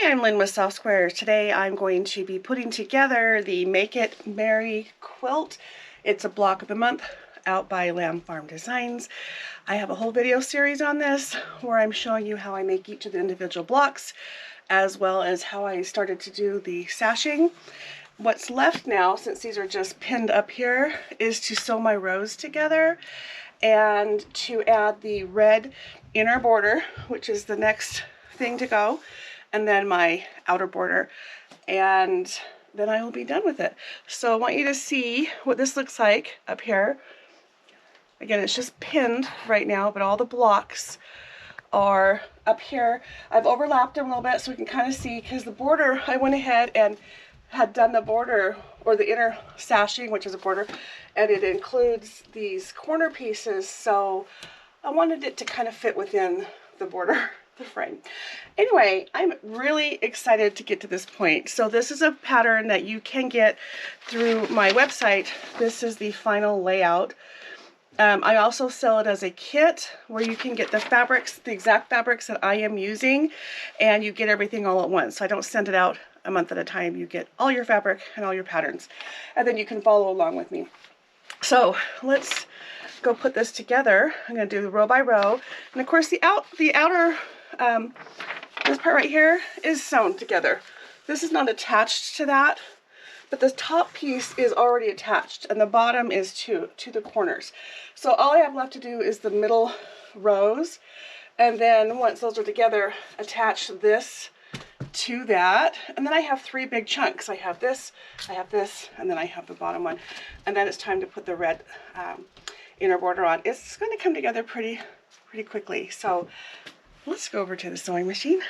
Hi, I'm Lynne with Softsquares. Today I'm going to be putting together the Make It Merry quilt. It's a block of the month out by Lamb Farm Designs. I have a whole video series on this where I'm showing you how I make each of the individual blocks, as well as how I started to do the sashing. What's left now, since these are just pinned up here, is to sew my rows together and to add the red inner border, which is the next thing to go, and then my outer border, and then I will be done with it. So I want you to see what this looks like up here. Again, it's just pinned right now, but all the blocks are up here. I've overlapped them a little bit so we can kind of see, because the border, I went ahead and had done the border, or the inner sashing, which is a border, and it includes these corner pieces, so I wanted it to kind of fit within the border, the frame. Anyway, I'm really excited to get to this point. So this is a pattern that you can get through my website. This is the final layout. I also sell it as a kit where you can get the fabrics, the exact fabrics that I am using, and you get everything all at once. So I don't send it out a month at a time. You get all your fabric and all your patterns, and then you can follow along with me. So let's go put this together. I'm going to do row by row, and of course the outer this part right here is sewn together. This is not attached to that, but the top piece is already attached, and the bottom is to the corners. So all I have left to do is the middle rows, and then once those are together, attach this to that, and then I have three big chunks. I have this, and then I have the bottom one, and then it's time to put the red inner border on. It's going to come together pretty quickly. So let's go over to the sewing machine.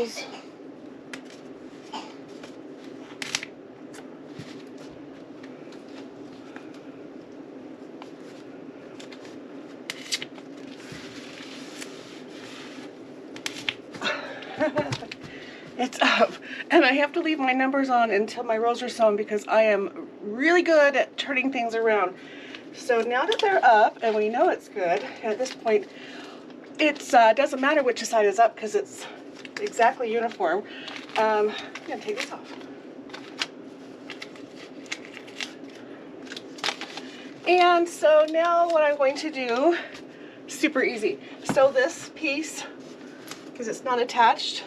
needles. It's up, and I have to leave my numbers on until my rows are sewn because I am really good at turning things around. So now that they're up and we know it's good, at this point it doesn't matter which side is up because it's exactly uniform. I'm gonna take this off. And so now what I'm going to do, super easy. So this piece, because it's not attached,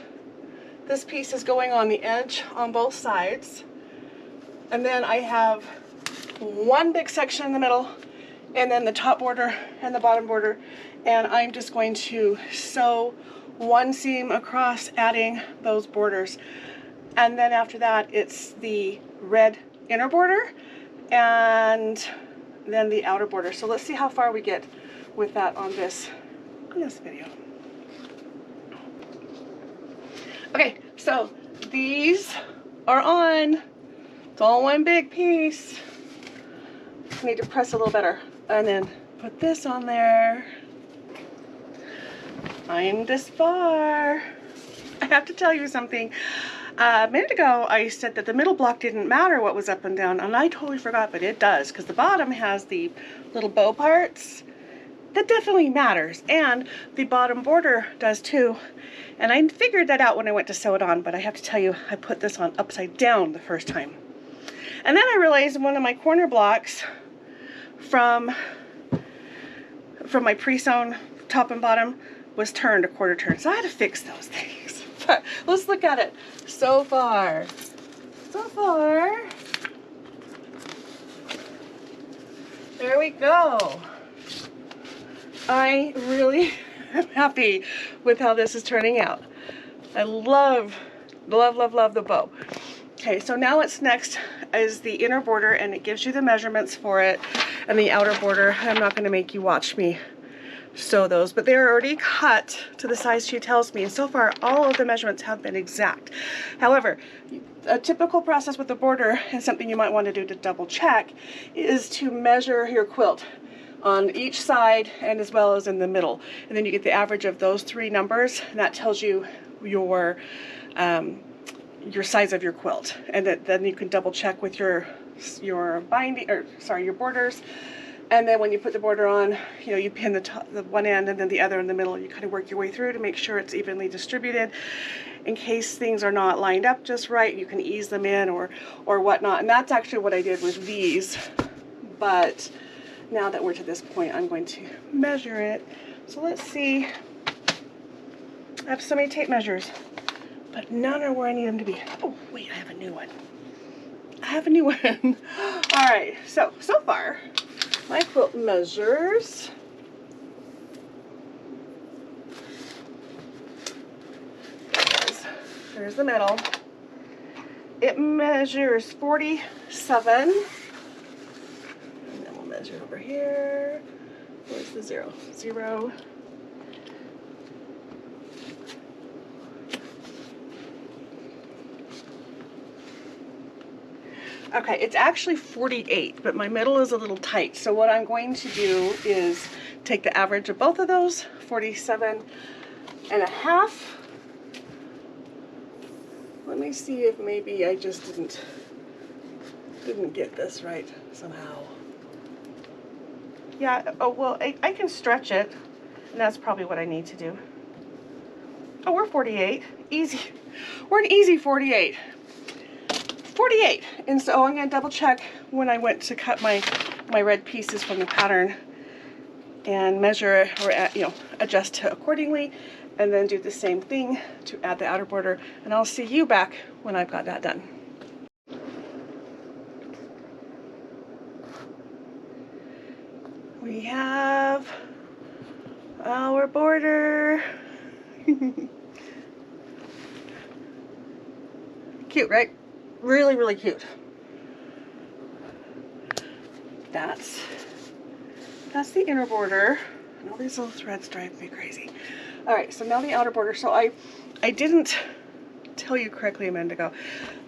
this piece is going on the edge on both sides. And then I have one big section in the middle, and then the top border and the bottom border. And I'm just going to sew one seam across, adding those borders. And then after that, it's the red inner border and then the outer border. So let's see how far we get with that on this video. Okay, so these are on. It's all one big piece. I need to press a little better. And then put this on there. I'm this far. I have to tell you something. A minute ago, I said that the middle block didn't matter what was up and down, and I totally forgot, but it does, because the bottom has the little bow parts. That definitely matters, and the bottom border does too. And I figured that out when I went to sew it on, but I have to tell you, I put this on upside down the first time. And then I realized one of my corner blocks from my pre-sewn top and bottom was turned a quarter turn, so I had to fix those things. But let's look at it. So far, there we go. I really am happy with how this is turning out. I love the bow. Okay, so now what's next is the inner border, and it gives you the measurements for it, and the outer border. I'm not going to make you watch me sew those, but they're already cut to the size she tells me, and so far all of the measurements have been exact. However, a typical process with the border, and something you might want to do to double check, is to measure your quilt on each side and as well as in the middle, and then you get the average of those three numbers, and that tells you your size of your quilt, and then you can double check with your binding, or sorry, your borders. And then when you put the border on, you know, you pin the one end and then the other in the middle. You kind of work your way through to make sure it's evenly distributed. In case things are not lined up just right, you can ease them in or whatnot. And that's actually what I did with these. But now that we're to this point, I'm going to measure it. So let's see. I have so many tape measures, but none are where I need them to be. Oh, wait, I have a new one. All right, so far, my quilt measures there's the middle. It measures 47. And then we'll measure over here. Where's the 0? 0. Okay, it's actually 48, but my middle is a little tight. So what I'm going to do is take the average of both of those, 47.5. Let me see if maybe I just didn't get this right somehow. Yeah, oh, well, I can stretch it, and that's probably what I need to do. Oh, we're 48, easy. We're an easy 48. 48, and so I'm going to double check when I went to cut my red pieces from the pattern and measure or adjust accordingly, and then do the same thing to add the outer border, and I'll see you back when I've got that done. We have our border. Cute, right? Really, really cute. That's the inner border. And all these little threads drive me crazy. All right, so now the outer border. So I didn't tell you correctly a minute ago.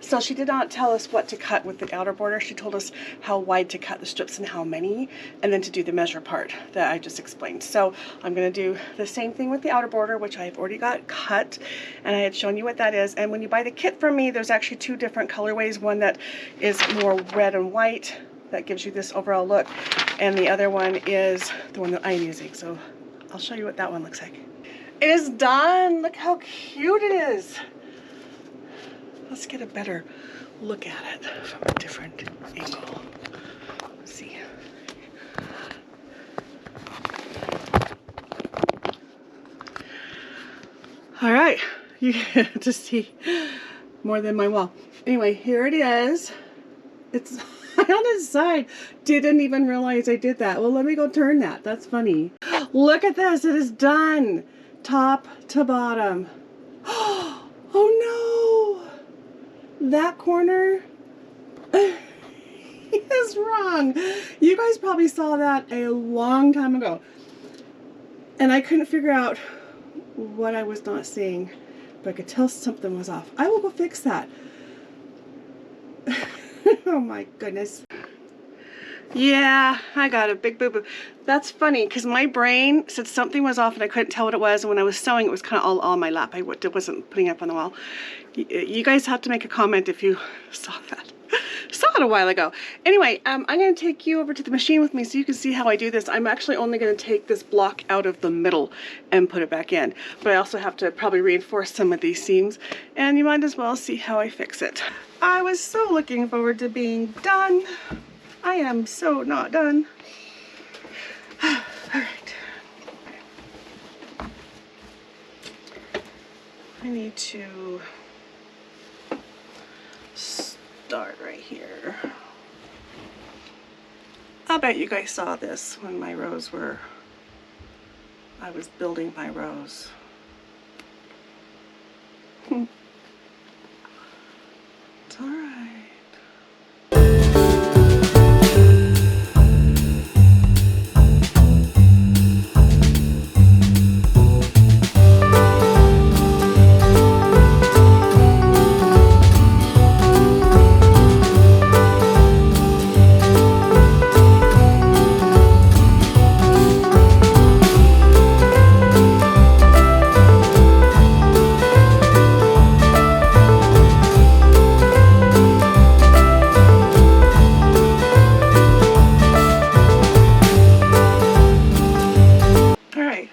So she did not tell us what to cut with the outer border. She told us how wide to cut the strips and how many, and then to do the measure part that I just explained. So I'm going to do the same thing with the outer border, which I've already got cut, and I had shown you what that is. And when you buy the kit from me, there's actually two different colorways. One that is more red and white, that gives you this overall look, and the other one is the one that I'm using. So I'll show you what that one looks like. It is done. Look how cute it is. Let's get a better look at it from a different angle. Let's see. All right, you get to see more than my wall. Anyway, here it is. It's on its side. Didn't even realize I did that. Well, let me go turn that. That's funny. Look at this. It is done. Top to bottom. Oh no! That corner is wrong. You guys probably saw that a long time ago. And I couldn't figure out what I was not seeing, but I could tell something was off. I will go fix that. Oh my goodness. Yeah, I got a big boo-boo. That's funny because my brain said something was off and I couldn't tell what it was, and when I was sewing it was kind of all on my lap. I wasn't putting it up on the wall. You guys have to make a comment if you saw that. Saw it a while ago. Anyway, I'm going to take you over to the machine with me so you can see how I do this. I'm actually only going to take this block out of the middle and put it back in, but I also have to probably reinforce some of these seams, and you might as well see how I fix it. I was so looking forward to being done. I am so not done. All right. I need to start right here. I'll bet you guys saw this when my rows were, I was building my rows. It's all right.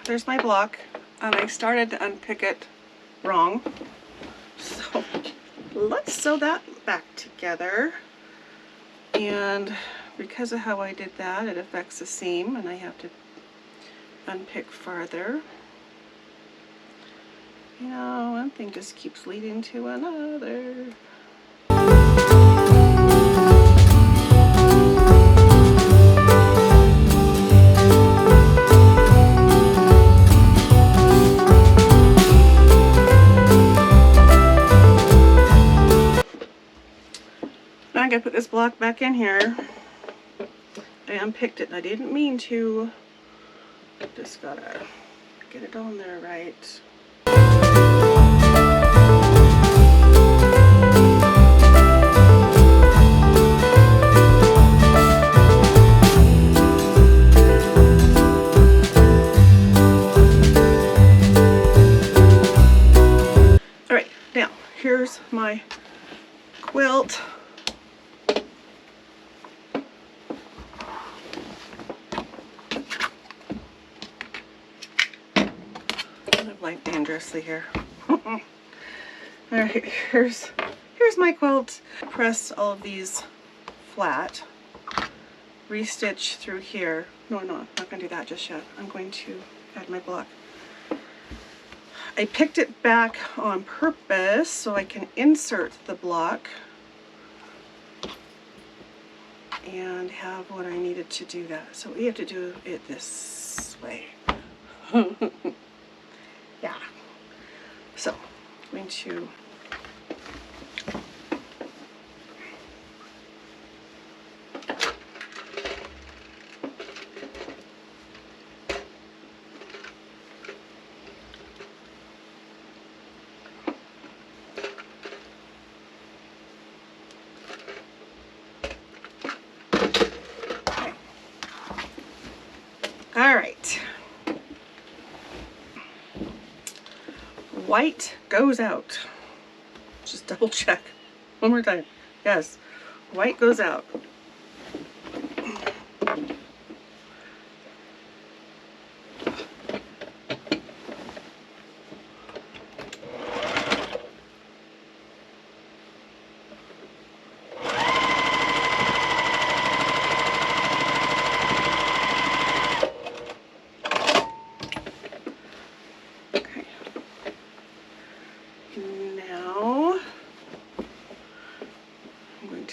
There's my block, and I started to unpick it wrong, so let's sew that back together. And because of how I did that, it affects the seam and I have to unpick farther. You know, one thing just keeps leading to another. I'm gonna put this block back in here. I unpicked it and I didn't mean to. Just gotta get it on there right. All right, now here's my quilt. Like dangerously here. All right, here's my quilt. Press all of these flat, restitch through here. No, I'm not gonna do that just yet. I'm going to add my block. I picked it back on purpose so I can insert the block and have what I needed to do that. So we have to do it this way. Yeah. So I'm going to white goes out. Just double check. One more time. Yes, white goes out.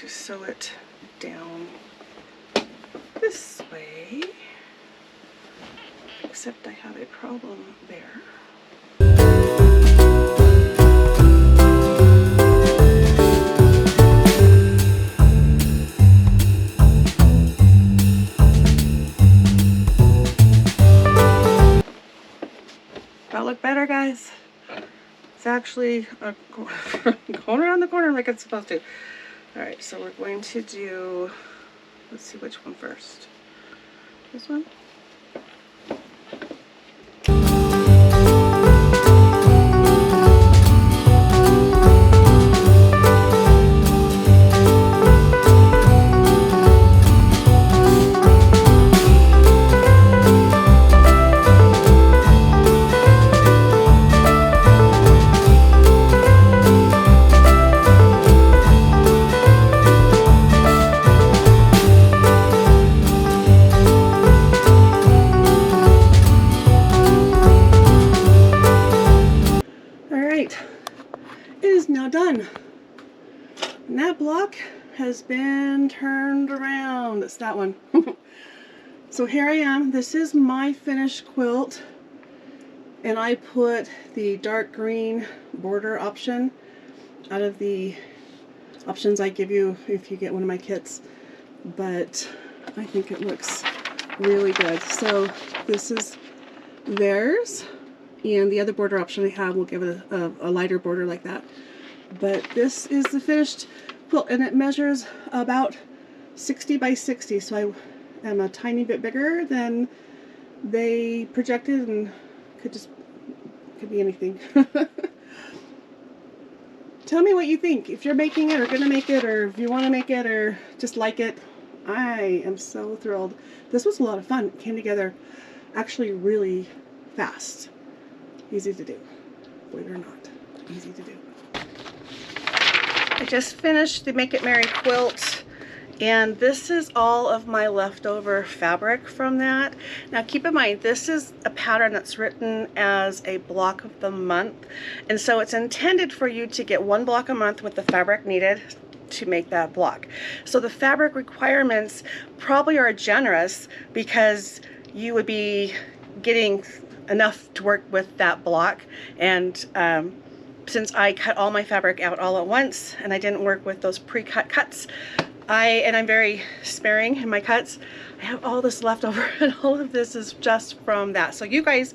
Sew it down this way, except I have a problem there. That look better, guys? It's actually going around the corner like it's supposed to. Alright, so we're going to do, let's see which one first. This one? Done. And that block has been turned around. It's that one. So here I am. This is my finished quilt, and I put the dark green border option out of the options I give you if you get one of my kits, but I think it looks really good. So this is theirs, and the other border option I have will give it a lighter border like that. But this is the finished quilt, and it measures about 60 by 60, so I am a tiny bit bigger than they projected, and could be anything. Tell me what you think, if you're making it or gonna make it, or if you want to make it or just like it. I am so thrilled. This was a lot of fun. It came together actually really fast. Easy to do, believe it or not. Easy to do. I just finished the Make It Merry quilt, and this is all of my leftover fabric from that. Now keep in mind, this is a pattern that's written as a block of the month, and so it's intended for you to get one block a month with the fabric needed to make that block. So the fabric requirements probably are generous because you would be getting enough to work with that block, and since I cut all my fabric out all at once and I didn't work with those pre-cut cuts, I'm very sparing in my cuts. I have all this left over, and all of this is just from that. So you guys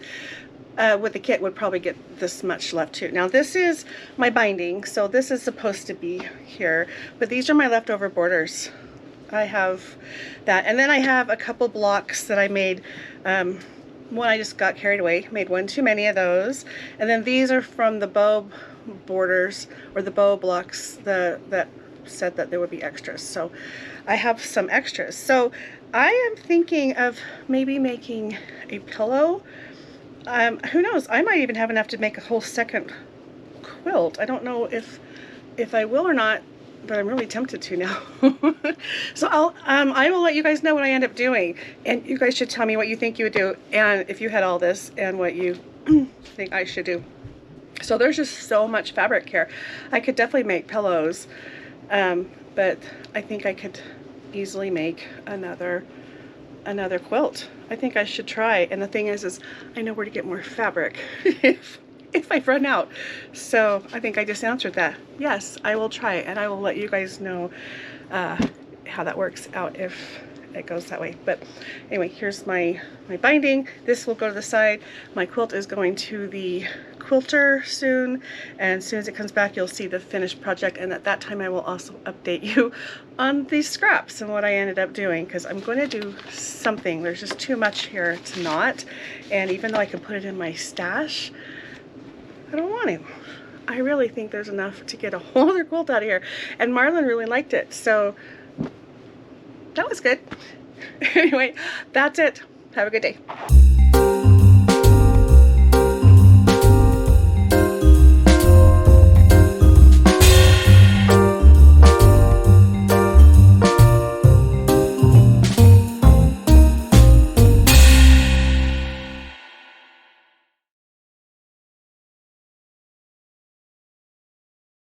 with the kit would probably get this much left too. Now this is my binding, so this is supposed to be here, but these are my leftover borders. I have that, and then I have a couple blocks that I made. One I just got carried away, made one too many of those, and then these are from the bow borders, or the bow blocks that said that there would be extras, so I have some extras. So I am thinking of maybe making a pillow. Who knows, I might even have enough to make a whole second quilt. I don't know if I will or not, but I'm really tempted to now. So I will let you guys know what I end up doing, and you guys should tell me what you think you would do, and if you had all this, and what you think I should do. So there's just so much fabric here. I could definitely make pillows, but I think I could easily make another quilt. I think I should try, and the thing is I know where to get more fabric if I run out. So I think I just answered that. Yes, I will try it, and I will let you guys know how that works out if it goes that way. But anyway, here's my binding. This will go to the side. My quilt is going to the quilter soon, and as soon as it comes back, you'll see the finished project, and at that time I will also update you on these scraps and what I ended up doing, because I'm going to do something. There's just too much here to not, and even though I can put it in my stash, I don't want him. I really think there's enough to get a whole other quilt out of here. And Marlon really liked it, so that was good. Anyway, that's it. Have a good day.